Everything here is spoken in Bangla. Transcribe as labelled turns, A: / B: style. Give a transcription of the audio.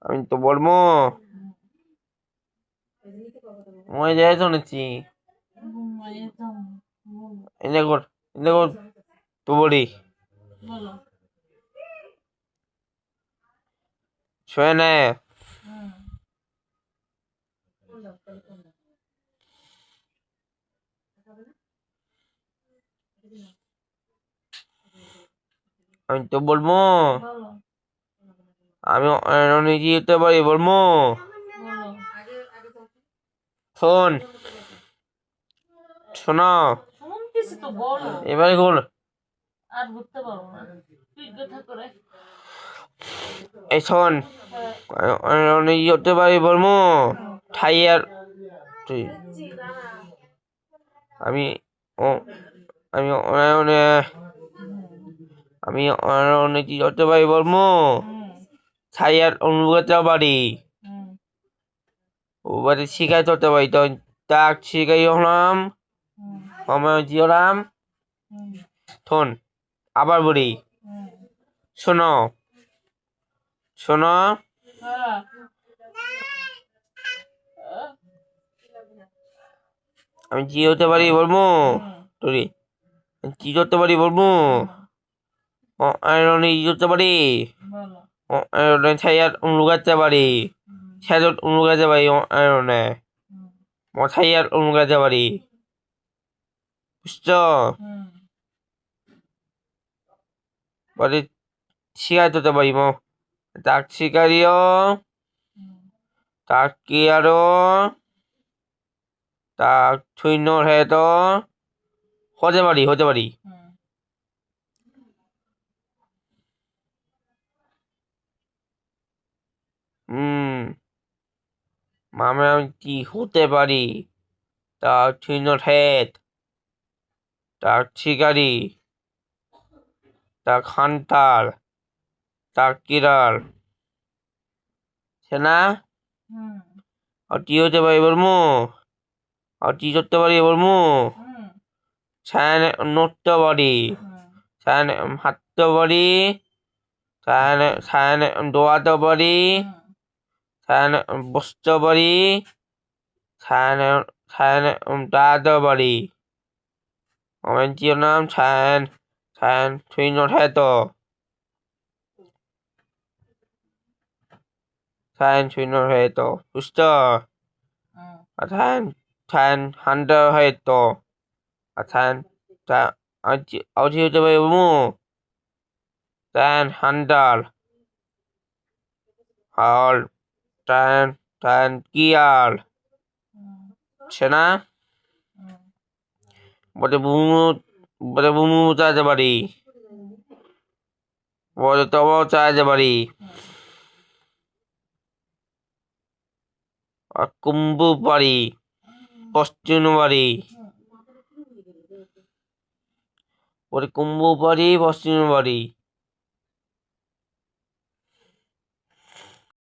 A: আমি তো বলবো মই যাই শুনেছি এনে কর তো বলি শুয়ে নে আমি তো বলবো আমি নিজে যেতে পারি বলবো শোন শোনো এবারে বল
B: আর বুঝতে পারবো না তুই কথা করে
A: এই শোন নিজে যেতে পারি বলবো ঠাইয়ার তুই আমি ও আমি আমি নিজে যেতে পারি বলবো ছাইয়ার অনুগত বাড়ি ও বাড়ি শিকায় করতে পারি তো তাক শিকাই হলাম আমার জিওলাম শোন আবার বলি শোনো শোনো আমি কি হতে পারি বলবো তোরে কি করতে পারি বলবো আয়রনে কি করতে পারি আয়রনে ছাইয়ার অনুগাতে পারি ছাইয়ার অনুগাতে পারি আয়রনে ছাইয়ার অনুগাতে পারি বুঝছো পরে শিকার করতে পারি তাক শিকারিও তাক কি আরো তাক সৈন্যর হেত হতে পারি মামা আমি কি হতে পারি তার সৈন্যর হেত তার শিকারি তার খান্তার তার কিরার সেনা আর কি হতে পারি বলমু আর কি করতে পারি বলমু ছায়ান নড়তে পারি ছায়ান হাঁটতে পারি ছায়ান দৌড়াতে পারি ছায়ান বসতে পারি ছায়ান দাঁড়াতে পারি আমার জিও নাম ছায়ান সৈন্যর হেত ছায়ান সৈন্যর হেত বুঝতো ছায়ান হান্টার হেত ছায়ান আউজি হতে পারি বলমু ছায়ান হান্টার আর ছায়ান কিয়ার সেনা বলে বুমু চাইতে পারি বলে তবাও চাইতে পারি আর কুম্বু পারি পশ্চিম পারি বলে কুম্বু পারি পশ্চিম পারি